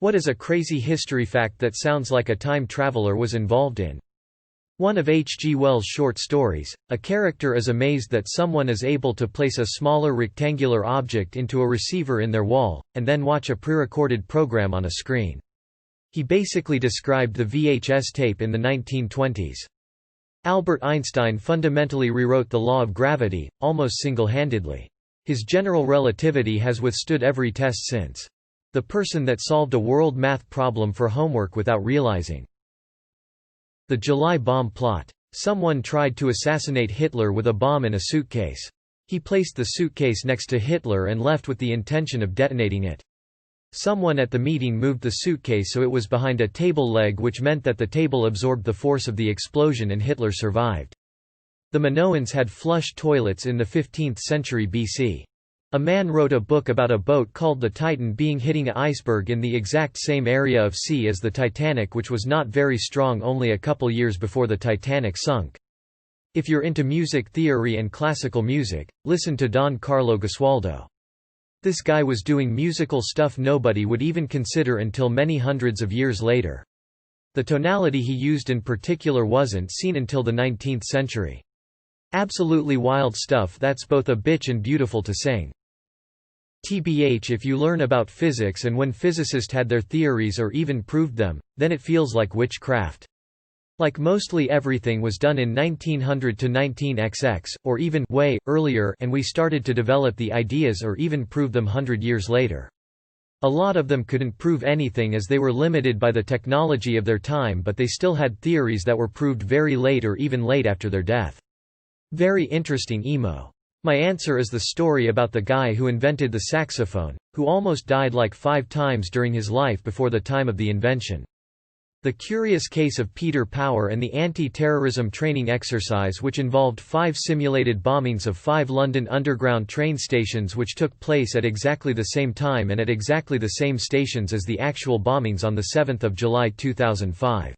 What is a crazy history fact that sounds like a time traveler was involved in? One of H. G. Wells' short stories, a character is amazed that someone is able to place a smaller rectangular object into a receiver in their wall, and then watch a pre-recorded program on a screen. He basically described the VHS tape in the 1920s. Albert Einstein fundamentally rewrote the law of gravity, almost single-handedly. His general relativity has withstood every test since. The person that solved a world math problem for homework without realizing. The July bomb plot. Someone tried to assassinate Hitler with a bomb in a suitcase. He placed the suitcase next to Hitler and left with the intention of detonating it. Someone at the meeting moved the suitcase so it was behind a table leg, which meant that the table absorbed the force of the explosion and Hitler survived. The Minoans had flush toilets in the 15th century BC. A man wrote a book about a boat called the Titan hitting an iceberg in the exact same area of sea as the Titanic, which was not very strong only a couple years before the Titanic sunk. If you're into music theory and classical music, listen to Don Carlo Gesualdo. This guy was doing musical stuff nobody would even consider until many hundreds of years later. The tonality he used in particular wasn't seen until the 19th century. Absolutely wild stuff that's both a bitch and beautiful to sing. TBH, if you learn about physics and when physicists had their theories or even proved them, then it feels like witchcraft. Like mostly everything was done in 1900 to 19XX, or even way earlier, and we started to develop the ideas or even prove them 100 years later. A lot of them couldn't prove anything as they were limited by the technology of their time, but they still had theories that were proved very late or even late after their death. Very interesting emo. My answer is the story about the guy who invented the saxophone, who almost died like 5 times during his life before the time of the invention. The curious case of Peter Power and the anti-terrorism training exercise, which involved 5 simulated bombings of 5 London Underground train stations, which took place at exactly the same time and at exactly the same stations as the actual bombings on 7 July 2005.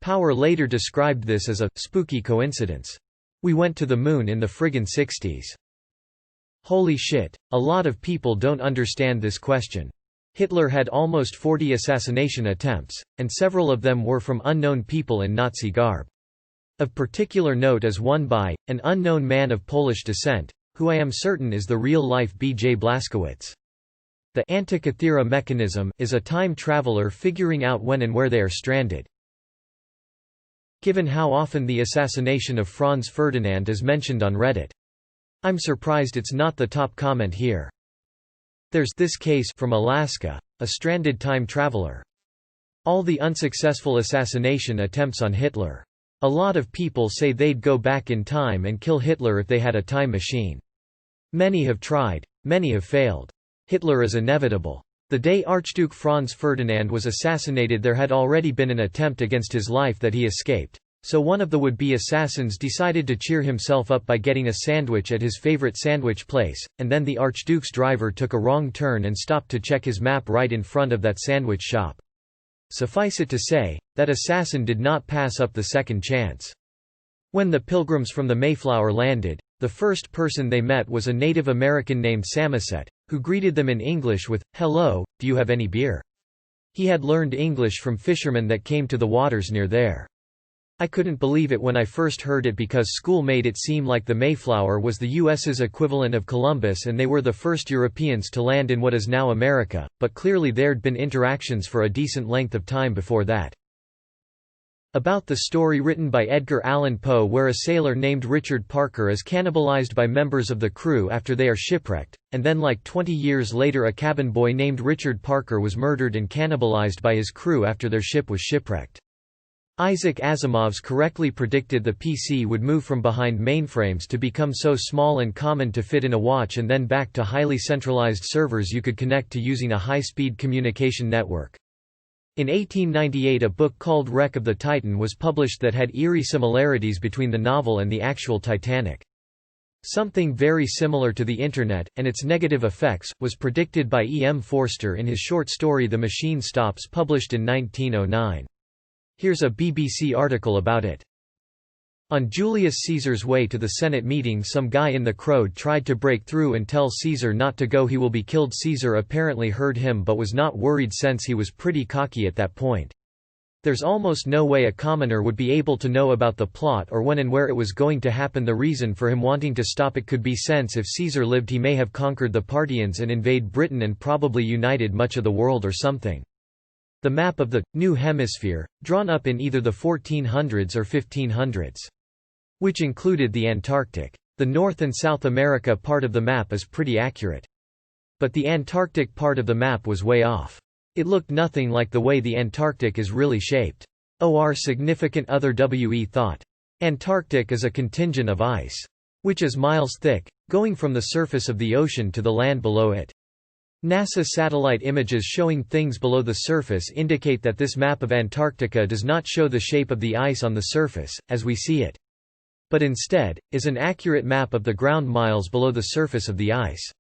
Power later described this as a spooky coincidence. We went to the moon in the friggin' 60s. Holy shit. A lot of people don't understand this question. Hitler had almost 40 assassination attempts, and several of them were from unknown people in Nazi garb. Of particular note is one by an unknown man of Polish descent, who I am certain is the real-life B.J. Blazkowicz. The Antikythera mechanism is a time traveler figuring out when and where they are stranded. Given how often the assassination of Franz Ferdinand is mentioned on Reddit, I'm surprised it's not the top comment here. There's this case from Alaska, a stranded time traveler. All the unsuccessful assassination attempts on Hitler. A lot of people say they'd go back in time and kill Hitler if they had a time machine. Many have tried, many have failed. Hitler is inevitable. The day Archduke Franz Ferdinand was assassinated, there had already been an attempt against his life that he escaped. So one of the would-be assassins decided to cheer himself up by getting a sandwich at his favorite sandwich place, and then the Archduke's driver took a wrong turn and stopped to check his map right in front of that sandwich shop. Suffice it to say, that assassin did not pass up the second chance. When the Pilgrims from the Mayflower landed, the first person they met was a Native American named Samoset, who greeted them in English with, "Hello, do you have any beer?" He had learned English from fishermen that came to the waters near there. I couldn't believe it when I first heard it because school made it seem like the Mayflower was the US's equivalent of Columbus and they were the first Europeans to land in what is now America, but clearly there'd been interactions for a decent length of time before that. About the story written by Edgar Allan Poe where a sailor named Richard Parker is cannibalized by members of the crew after they are shipwrecked, and then like 20 years later a cabin boy named Richard Parker was murdered and cannibalized by his crew after their ship was shipwrecked. Isaac Asimov's correctly predicted the PC would move from behind mainframes to become so small and common to fit in a watch and then back to highly centralized servers you could connect to using a high-speed communication network. In 1898 a book called Wreck of the Titan was published that had eerie similarities between the novel and the actual Titanic. Something very similar to the Internet, and its negative effects, was predicted by E. M. Forster in his short story The Machine Stops published in 1909. Here's a BBC article about it. On Julius Caesar's way to the Senate meeting, some guy in the crowd tried to break through and tell Caesar not to go, he will be killed. Caesar apparently heard him but was not worried since he was pretty cocky at that point. There's almost no way a commoner would be able to know about the plot or when and where it was going to happen. The reason for him wanting to stop it could be sense if Caesar lived he may have conquered the Parthians and invade Britain and probably united much of the world or something. The map of the New Hemisphere, drawn up in either the 1400s or 1500s, which included the Antarctic. The North and South America part of the map is pretty accurate. But the Antarctic part of the map was way off. It looked nothing like the way the Antarctic is really shaped. Or significant other we thought. Antarctic is a contingent of ice, which is miles thick, going from the surface of the ocean to the land below it. NASA satellite images showing things below the surface indicate that this map of Antarctica does not show the shape of the ice on the surface, as we see it, but instead, is an accurate map of the ground miles below the surface of the ice.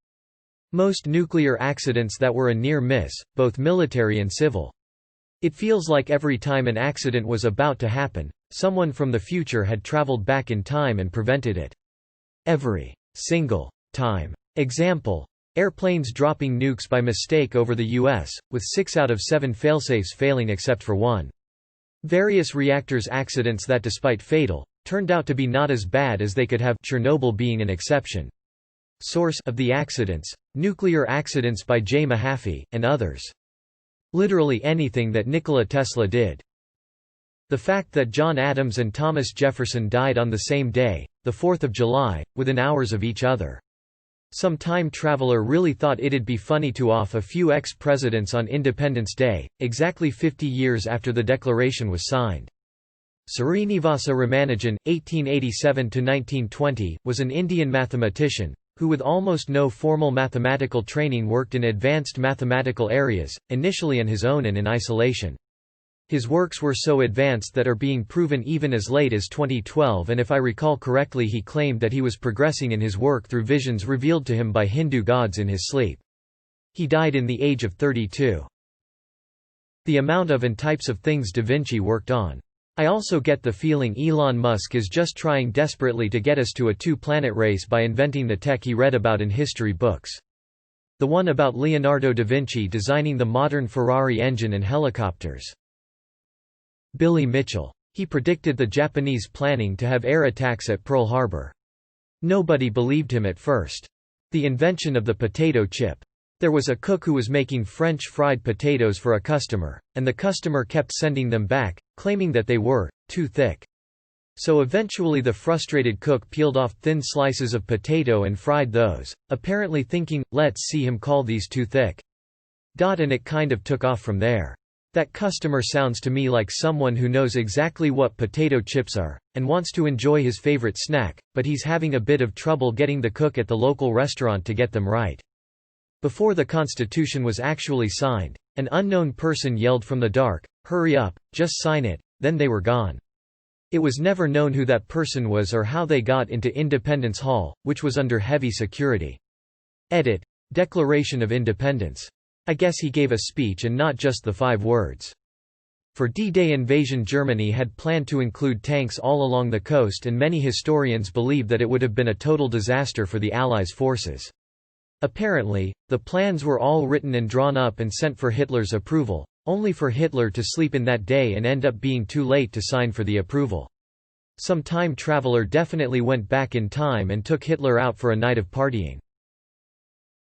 Most nuclear accidents that were a near miss, both military and civil. It feels like every time an accident was about to happen, someone from the future had traveled back in time and prevented it. Every single time. Example: airplanes dropping nukes by mistake over the US, with 6 out of 7 failsafes failing except for one. Various reactors accidents that, despite fatal, turned out to be not as bad as they could have, Chernobyl being an exception. Source of the accidents: Nuclear Accidents by J. Mahaffey, and others. Literally anything that Nikola Tesla did. The fact that John Adams and Thomas Jefferson died on the same day, the 4th of July, within hours of each other. Some time traveler really thought it'd be funny to off a few ex-presidents on Independence Day, exactly 50 years after the Declaration was signed. Srinivasa Ramanujan, 1887–1920, was an Indian mathematician, who with almost no formal mathematical training worked in advanced mathematical areas, initially on his own and in isolation. His works were so advanced that are being proven even as late as 2012, and if I recall correctly he claimed that he was progressing in his work through visions revealed to him by Hindu gods in his sleep. He died in the age of 32. The amount of and types of things Da Vinci worked on. I also get the feeling Elon Musk is just trying desperately to get us to a 2-planet race by inventing the tech he read about in history books. The one about Leonardo da Vinci designing the modern Ferrari engine and helicopters. Billy Mitchell. He predicted the Japanese planning to have air attacks at Pearl Harbor. Nobody believed him at first. The invention of the potato chip. There was a cook who was making French fried potatoes for a customer, and the customer kept sending them back, claiming that they were too thick. So eventually the frustrated cook peeled off thin slices of potato and fried those, apparently thinking, let's see him call these too thick. And it kind of took off from there. That customer sounds to me like someone who knows exactly what potato chips are, and wants to enjoy his favorite snack, but he's having a bit of trouble getting the cook at the local restaurant to get them right. Before the Constitution was actually signed, an unknown person yelled from the dark, "Hurry up, just sign it," then they were gone. It was never known who that person was or how they got into Independence Hall, which was under heavy security. Edit. Declaration of Independence. I guess he gave a speech and not just the 5 words. For D-Day invasion, Germany had planned to include tanks all along the coast, and many historians believe that it would have been a total disaster for the Allies' forces. Apparently, the plans were all written and drawn up and sent for Hitler's approval, only for Hitler to sleep in that day and end up being too late to sign for the approval. Some time traveler definitely went back in time and took Hitler out for a night of partying.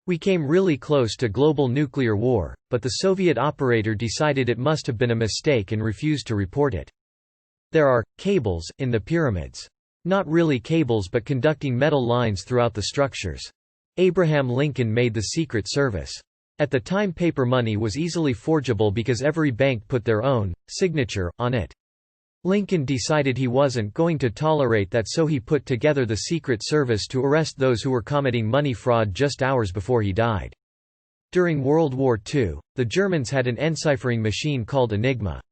We came really close to global nuclear war, but the Soviet operator decided it must have been a mistake and refused to report it. There are cables in the pyramids. Not really cables but conducting metal lines throughout the structures. Abraham Lincoln made the Secret Service. At the time paper money was easily forgeable because every bank put their own signature on it. Lincoln decided he wasn't going to tolerate that, so he put together the Secret Service to arrest those who were committing money fraud just hours before he died. During World War II, the Germans had an enciphering machine called Enigma.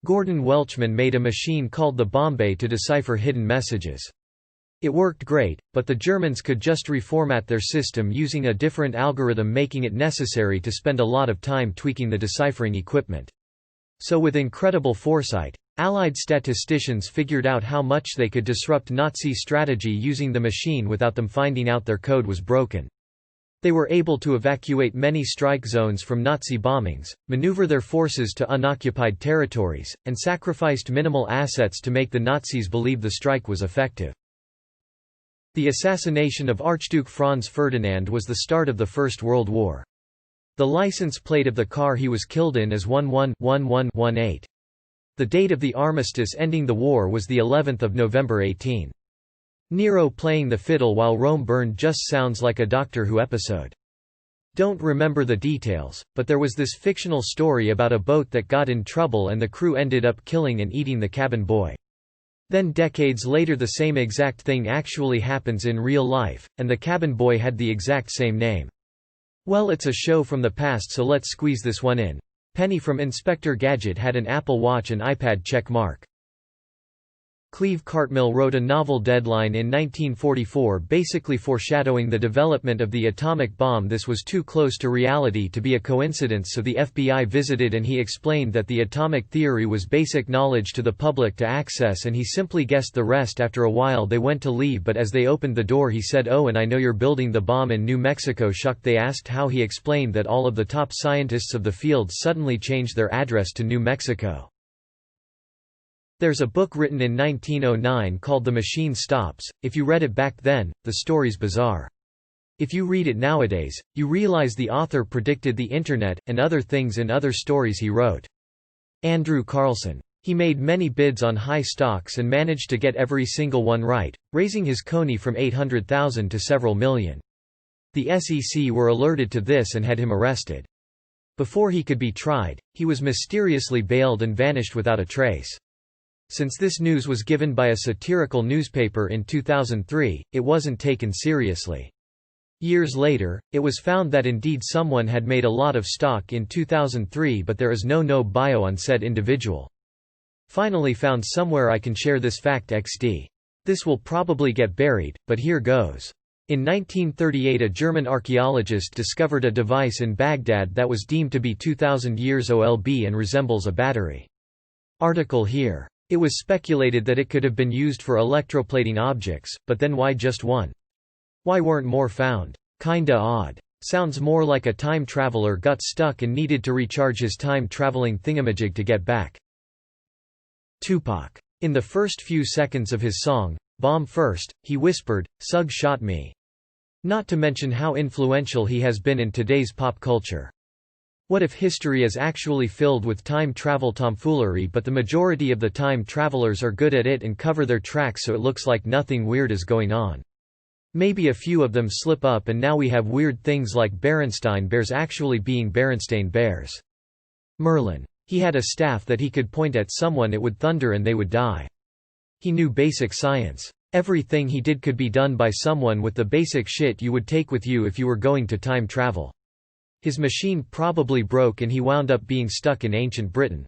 Gordon Welchman made a machine called the Bombay to decipher hidden messages. It worked great, but the Germans could just reformat their system using a different algorithm, making it necessary to spend a lot of time tweaking the deciphering equipment. So with incredible foresight, Allied statisticians figured out how much they could disrupt Nazi strategy using the machine without them finding out their code was broken. They were able to evacuate many strike zones from Nazi bombings, maneuver their forces to unoccupied territories, and sacrificed minimal assets to make the Nazis believe the strike was effective. The assassination of Archduke Franz Ferdinand was the start of the First World War. The license plate of the car he was killed in is 111118. The date of the armistice ending the war was the 11th of November 18. Nero playing the fiddle while Rome burned just sounds like a Doctor Who episode. Don't remember the details, but there was this fictional story about a boat that got in trouble and the crew ended up killing and eating the cabin boy. Then decades later the same exact thing actually happens in real life, and the cabin boy had the exact same name. Well, it's a show from the past, so let's squeeze this one in. Penny from Inspector Gadget had an Apple Watch and iPad check mark. Cleve Cartmill wrote a novel Deadline in 1944 basically foreshadowing the development of the atomic bomb. This was too close to reality to be a coincidence, so the FBI visited and he explained that the atomic theory was basic knowledge to the public to access and he simply guessed the rest. After a while they went to leave, but as they opened the door he said, "Oh, and I know you're building the bomb in New Mexico." Shocked they asked how. He explained that all of the top scientists of the field suddenly changed their address to New Mexico. There's a book written in 1909 called The Machine Stops. If you read it back then, the story's bizarre. If you read it nowadays, you realize the author predicted the internet, and other things in other stories he wrote. Andrew Carlson. He made many bids on high stocks and managed to get every single one right, raising his coney from 800,000 to several million. The SEC were alerted to this and had him arrested. Before he could be tried, he was mysteriously bailed and vanished without a trace. Since this news was given by a satirical newspaper in 2003, it wasn't taken seriously. Years later, it was found that indeed someone had made a lot of stock in 2003, but there is no bio on said individual. Finally found somewhere I can share this fact XD. This will probably get buried, but here goes. In 1938 a German archaeologist discovered a device in Baghdad that was deemed to be 2000 years old and resembles a battery. Article here. It was speculated that it could have been used for electroplating objects, but then why just one? Why weren't more found? Kinda odd. Sounds more like a time traveler got stuck and needed to recharge his time-traveling thingamajig to get back. Tupac. In the first few seconds of his song, "Bomb First," he whispered, "Sug shot me." Not to mention how influential he has been in today's pop culture. What if history is actually filled with time travel tomfoolery, but the majority of the time travelers are good at it and cover their tracks so it looks like nothing weird is going on? Maybe a few of them slip up and now we have weird things like Berenstein Bears actually being Berenstain Bears. Merlin. He had a staff that he could point at someone, it would thunder and they would die. He knew basic science. Everything he did could be done by someone with the basic shit you would take with you if you were going to time travel. His machine probably broke and he wound up being stuck in ancient Britain.